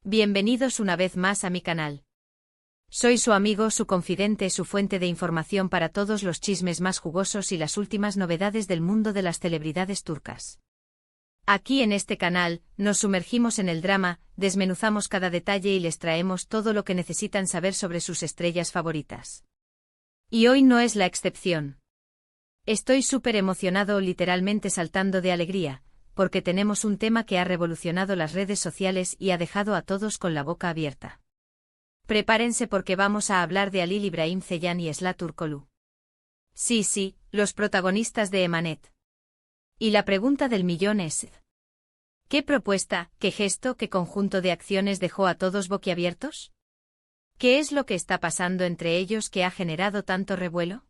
Bienvenidos una vez más a mi canal. Soy su amigo, su confidente, su fuente de información para todos los chismes más jugosos y las últimas novedades del mundo de las celebridades turcas. Aquí en este canal, nos sumergimos en el drama, desmenuzamos cada detalle y les traemos todo lo que necesitan saber sobre sus estrellas favoritas. Y hoy no es la excepción. Estoy súper emocionado, literalmente saltando de alegría, porque tenemos un tema que ha revolucionado las redes sociales y ha dejado a todos con la boca abierta. Prepárense porque vamos a hablar de Halil İbrahim Ceylan y Esla Turkoglu. Sí, los protagonistas de Emanet. Y la pregunta del millón es: ¿qué propuesta, qué gesto, qué conjunto de acciones dejó a todos boquiabiertos? ¿Qué es lo que está pasando entre ellos que ha generado tanto revuelo?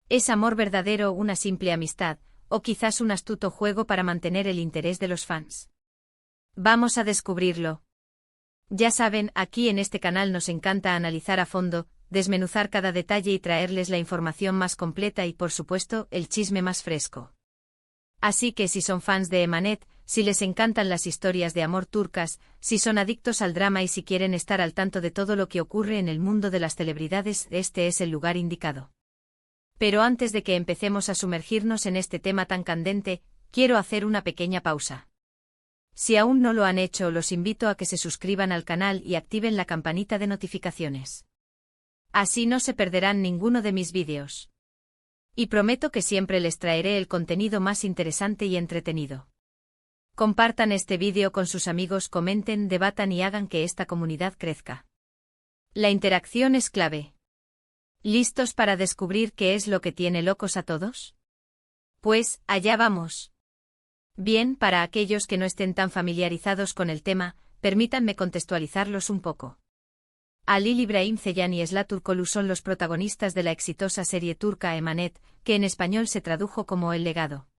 ¿Es amor verdadero, una simple amistad, o quizás un astuto juego para mantener el interés de los fans? Vamos a descubrirlo. Ya saben, aquí en este canal nos encanta analizar a fondo, desmenuzar cada detalle y traerles la información más completa y, por supuesto, el chisme más fresco. Así que si son fans de Emanet, si les encantan las historias de amor turcas, si son adictos al drama y si quieren estar al tanto de todo lo que ocurre en el mundo de las celebridades, este es el lugar indicado. Pero antes de que empecemos a sumergirnos en este tema tan candente, quiero hacer una pequeña pausa. Si aún no lo han hecho, los invito a que se suscriban al canal y activen la campanita de notificaciones. Así no se perderán ninguno de mis vídeos. Y prometo que siempre les traeré el contenido más interesante y entretenido. Compartan este vídeo con sus amigos, comenten, debatan y hagan que esta comunidad crezca. La interacción es clave. ¿Listos para descubrir qué es lo que tiene locos a todos? Pues, allá vamos. Bien, para aquellos que no estén tan familiarizados con el tema, permítanme contextualizarlos un poco. Halil İbrahim Ceylan y Esla Turkoglu son los protagonistas de la exitosa serie turca Emanet, que en español se tradujo como El legado.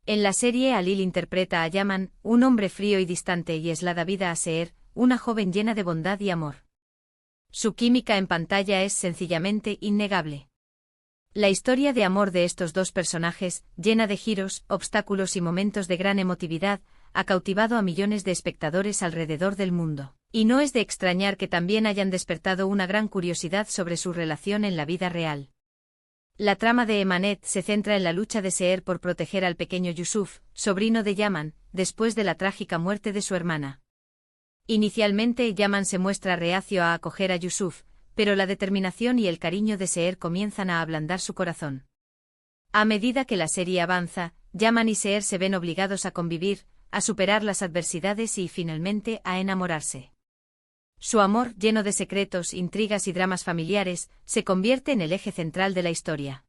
En la serie Halil interpreta a Yaman, un hombre frío y distante, y Esla da vida a Seher, una joven llena de bondad y amor. Su química en pantalla es sencillamente innegable. La historia de amor de estos dos personajes, llena de giros, obstáculos y momentos de gran emotividad, ha cautivado a millones de espectadores alrededor del mundo. Y no es de extrañar que también hayan despertado una gran curiosidad sobre su relación en la vida real. La trama de Emanet se centra en la lucha de Seher por proteger al pequeño Yusuf, sobrino de Yaman, después de la trágica muerte de su hermana. Inicialmente Yaman se muestra reacio a acoger a Yusuf, pero la determinación y el cariño de Seher comienzan a ablandar su corazón. A medida que la serie avanza, Yaman y Seher se ven obligados a convivir, a superar las adversidades y finalmente a enamorarse. Su amor, lleno de secretos, intrigas y dramas familiares, se convierte en el eje central de la historia.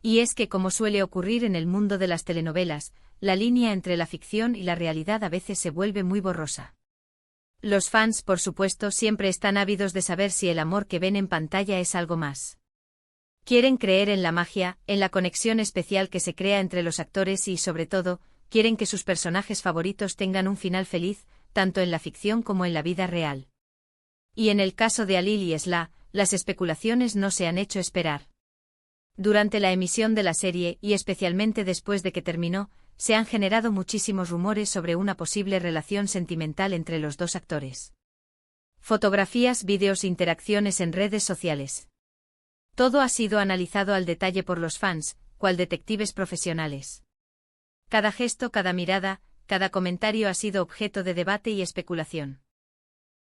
Y es que, como suele ocurrir en el mundo de las telenovelas, la línea entre la ficción y la realidad a veces se vuelve muy borrosa. Los fans, por supuesto, siempre están ávidos de saber si el amor que ven en pantalla es algo más. Quieren creer en la magia, en la conexión especial que se crea entre los actores y, sobre todo, quieren que sus personajes favoritos tengan un final feliz, tanto en la ficción como en la vida real. Y en el caso de Halil y Esla, las especulaciones no se han hecho esperar. Durante la emisión de la serie, y especialmente después de que terminó, se han generado muchísimos rumores sobre una posible relación sentimental entre los dos actores. Fotografías, vídeos, interacciones en redes sociales. Todo ha sido analizado al detalle por los fans, cual detectives profesionales. Cada gesto, cada mirada, cada comentario ha sido objeto de debate y especulación.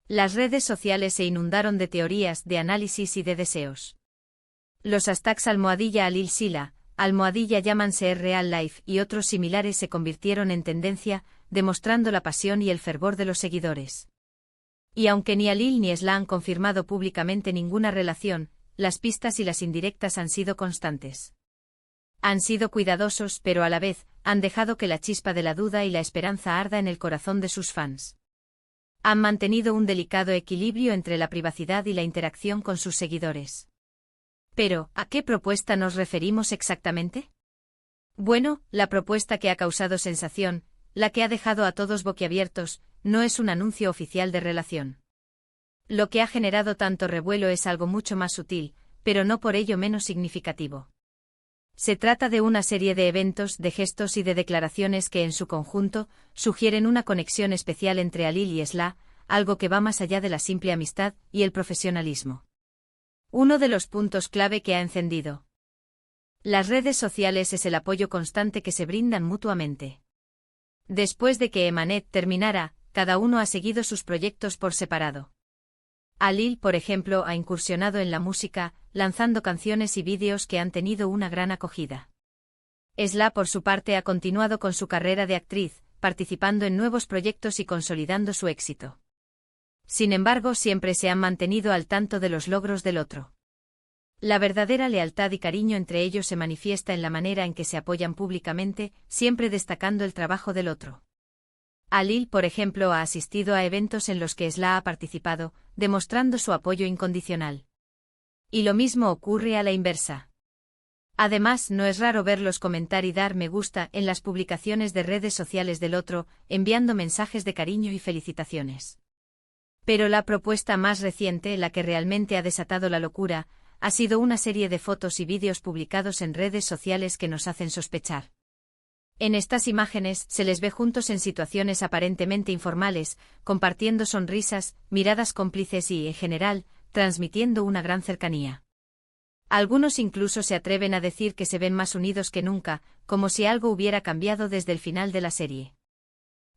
Las redes sociales se inundaron de teorías, de análisis y de deseos. Los hashtags #Halil Sila, #Yaman Seher Real Life y otros similares se convirtieron en tendencia, demostrando la pasión y el fervor de los seguidores. Y aunque ni Halil ni Esla han confirmado públicamente ninguna relación, las pistas y las indirectas han sido constantes. Han sido cuidadosos, pero a la vez, han dejado que la chispa de la duda y la esperanza arda en el corazón de sus fans. Han mantenido un delicado equilibrio entre la privacidad y la interacción con sus seguidores. Pero, ¿a qué propuesta nos referimos exactamente? Bueno, la propuesta que ha causado sensación, la que ha dejado a todos boquiabiertos, no es un anuncio oficial de relación. Lo que ha generado tanto revuelo es algo mucho más sutil, pero no por ello menos significativo. Se trata de una serie de eventos, de gestos y de declaraciones que en su conjunto sugieren una conexión especial entre Halil y Esla, algo que va más allá de la simple amistad y el profesionalismo. Uno de los puntos clave que ha encendido las redes sociales es el apoyo constante que se brindan mutuamente. Después de que Emanet terminara, cada uno ha seguido sus proyectos por separado. Alil, por ejemplo, ha incursionado en la música, lanzando canciones y vídeos que han tenido una gran acogida. Esla, por su parte, ha continuado con su carrera de actriz, participando en nuevos proyectos y consolidando su éxito. Sin embargo, siempre se han mantenido al tanto de los logros del otro. La verdadera lealtad y cariño entre ellos se manifiesta en la manera en que se apoyan públicamente, siempre destacando el trabajo del otro. Alil, por ejemplo, ha asistido a eventos en los que Esla ha participado, demostrando su apoyo incondicional. Y lo mismo ocurre a la inversa. Además, no es raro verlos comentar y dar me gusta en las publicaciones de redes sociales del otro, enviando mensajes de cariño y felicitaciones. Pero la propuesta más reciente, la que realmente ha desatado la locura, ha sido una serie de fotos y vídeos publicados en redes sociales que nos hacen sospechar. En estas imágenes se les ve juntos en situaciones aparentemente informales, compartiendo sonrisas, miradas cómplices y, en general, transmitiendo una gran cercanía. Algunos incluso se atreven a decir que se ven más unidos que nunca, como si algo hubiera cambiado desde el final de la serie.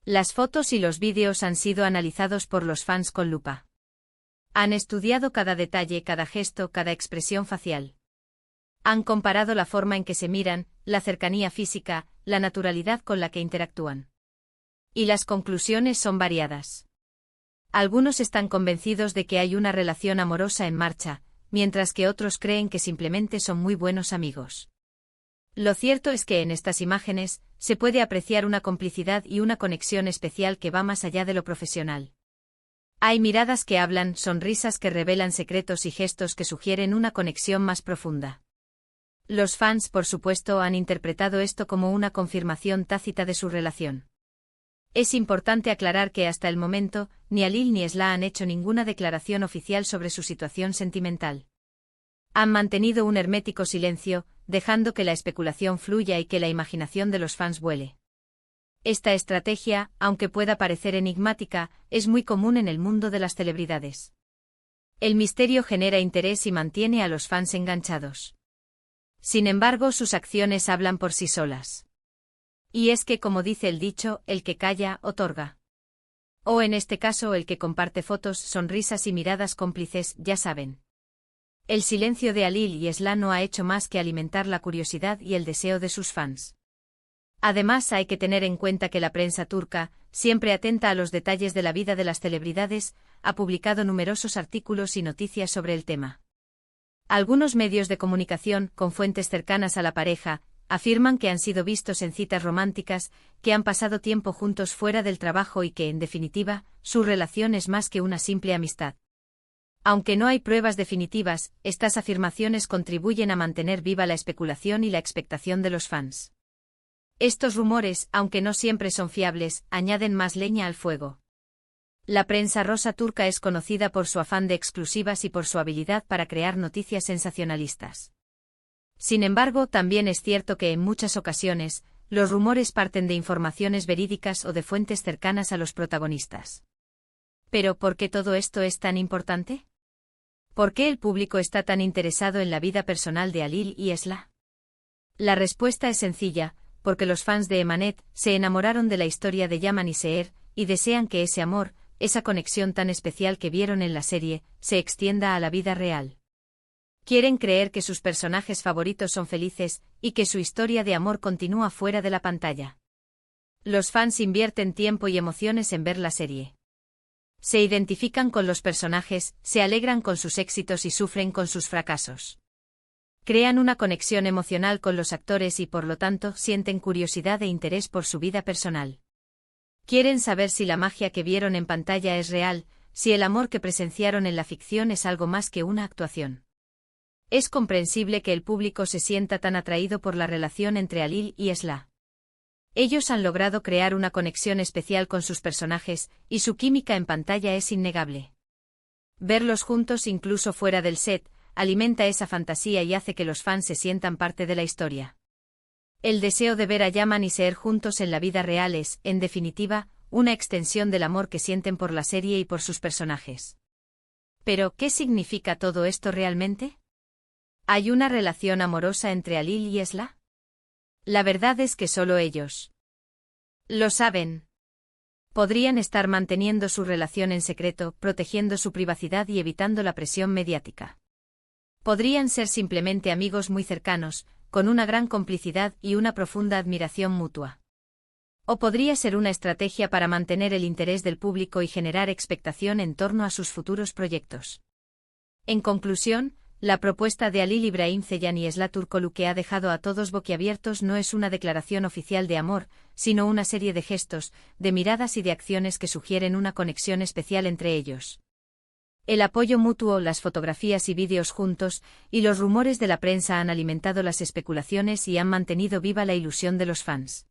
Las fotos y los vídeos han sido analizados por los fans con lupa. Han estudiado cada detalle, cada gesto, cada expresión facial. Han comparado la forma en que se miran, la cercanía física, la naturalidad con la que interactúan. Y las conclusiones son variadas. Algunos están convencidos de que hay una relación amorosa en marcha, mientras que otros creen que simplemente son muy buenos amigos. Lo cierto es que en estas imágenes se puede apreciar una complicidad y una conexión especial que va más allá de lo profesional. Hay miradas que hablan, sonrisas que revelan secretos y gestos que sugieren una conexión más profunda. Los fans, por supuesto, han interpretado esto como una confirmación tácita de su relación. Es importante aclarar que hasta el momento, ni Alil ni Esla han hecho ninguna declaración oficial sobre su situación sentimental. Han mantenido un hermético silencio, dejando que la especulación fluya y que la imaginación de los fans vuele. Esta estrategia, aunque pueda parecer enigmática, es muy común en el mundo de las celebridades. El misterio genera interés y mantiene a los fans enganchados. Sin embargo, sus acciones hablan por sí solas. Y es que, como dice el dicho, el que calla, otorga. O en este caso, el que comparte fotos, sonrisas y miradas cómplices, ya saben. El silencio de Alil y Esla no ha hecho más que alimentar la curiosidad y el deseo de sus fans. Además, hay que tener en cuenta que la prensa turca, siempre atenta a los detalles de la vida de las celebridades, ha publicado numerosos artículos y noticias sobre el tema. Algunos medios de comunicación, con fuentes cercanas a la pareja, afirman que han sido vistos en citas románticas, que han pasado tiempo juntos fuera del trabajo y que, en definitiva, su relación es más que una simple amistad. Aunque no hay pruebas definitivas, estas afirmaciones contribuyen a mantener viva la especulación y la expectación de los fans. Estos rumores, aunque no siempre son fiables, añaden más leña al fuego. La prensa rosa turca es conocida por su afán de exclusivas y por su habilidad para crear noticias sensacionalistas. Sin embargo, también es cierto que en muchas ocasiones, los rumores parten de informaciones verídicas o de fuentes cercanas a los protagonistas. ¿Pero por qué todo esto es tan importante? ¿Por qué el público está tan interesado en la vida personal de Alil y Esla? La respuesta es sencilla, porque los fans de Emanet se enamoraron de la historia de Yaman y Seher, y desean que ese amor, esa conexión tan especial que vieron en la serie, se extienda a la vida real. Quieren creer que sus personajes favoritos son felices, y que su historia de amor continúa fuera de la pantalla. Los fans invierten tiempo y emociones en ver la serie. Se identifican con los personajes, se alegran con sus éxitos y sufren con sus fracasos. Crean una conexión emocional con los actores y por lo tanto sienten curiosidad e interés por su vida personal. Quieren saber si la magia que vieron en pantalla es real, si el amor que presenciaron en la ficción es algo más que una actuación. Es comprensible que el público se sienta tan atraído por la relación entre Alil y Esla. Ellos han logrado crear una conexión especial con sus personajes, y su química en pantalla es innegable. Verlos juntos incluso fuera del set, alimenta esa fantasía y hace que los fans se sientan parte de la historia. El deseo de ver a Yaman y Seher juntos en la vida real es, en definitiva, una extensión del amor que sienten por la serie y por sus personajes. Pero, ¿qué significa todo esto realmente? ¿Hay una relación amorosa entre Alil y Esla? La verdad es que solo ellos lo saben. Podrían estar manteniendo su relación en secreto, protegiendo su privacidad y evitando la presión mediática. Podrían ser simplemente amigos muy cercanos, con una gran complicidad y una profunda admiración mutua. O podría ser una estrategia para mantener el interés del público y generar expectación en torno a sus futuros proyectos. En conclusión, la propuesta de Halil İbrahim Ceylan y Esla Turkoglu que ha dejado a todos boquiabiertos no es una declaración oficial de amor, sino una serie de gestos, de miradas y de acciones que sugieren una conexión especial entre ellos. El apoyo mutuo, las fotografías y vídeos juntos, y los rumores de la prensa han alimentado las especulaciones y han mantenido viva la ilusión de los fans.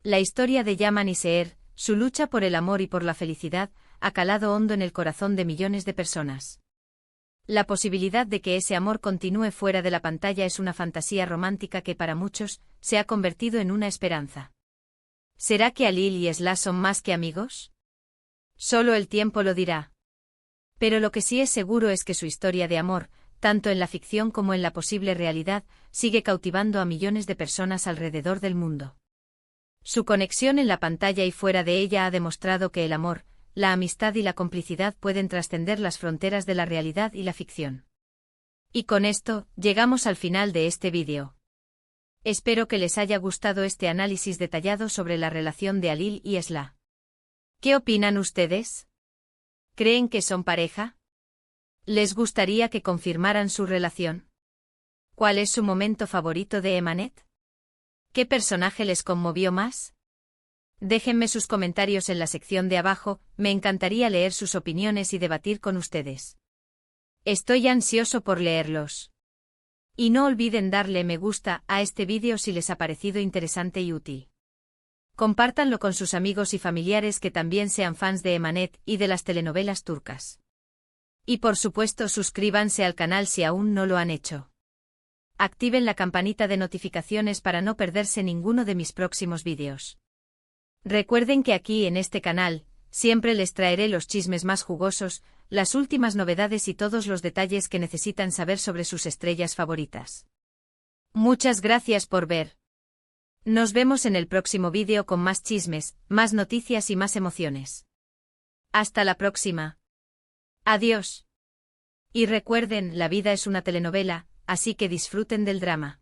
La historia de Yaman y Seher, su lucha por el amor y por la felicidad, ha calado hondo en el corazón de millones de personas. La posibilidad de que ese amor continúe fuera de la pantalla es una fantasía romántica que para muchos se ha convertido en una esperanza. ¿Será que Halil y Esla son más que amigos? Solo el tiempo lo dirá. Pero lo que sí es seguro es que su historia de amor, tanto en la ficción como en la posible realidad, sigue cautivando a millones de personas alrededor del mundo. Su conexión en la pantalla y fuera de ella ha demostrado que el amor, la amistad y la complicidad pueden trascender las fronteras de la realidad y la ficción. Y con esto, llegamos al final de este vídeo. Espero que les haya gustado este análisis detallado sobre la relación de Halil y Esla. ¿Qué opinan ustedes? ¿Creen que son pareja? ¿Les gustaría que confirmaran su relación? ¿Cuál es su momento favorito de Emanet? ¿Qué personaje les conmovió más? Déjenme sus comentarios en la sección de abajo, me encantaría leer sus opiniones y debatir con ustedes. Estoy ansioso por leerlos. Y no olviden darle me gusta a este vídeo si les ha parecido interesante y útil. Compártanlo con sus amigos y familiares que también sean fans de Emanet y de las telenovelas turcas. Y por supuesto suscríbanse al canal si aún no lo han hecho. Activen la campanita de notificaciones para no perderse ninguno de mis próximos vídeos. Recuerden que aquí en este canal, siempre les traeré los chismes más jugosos, las últimas novedades y todos los detalles que necesitan saber sobre sus estrellas favoritas. Muchas gracias por ver. Nos vemos en el próximo vídeo con más chismes, más noticias y más emociones. Hasta la próxima. Adiós. Y recuerden, la vida es una telenovela, así que disfruten del drama.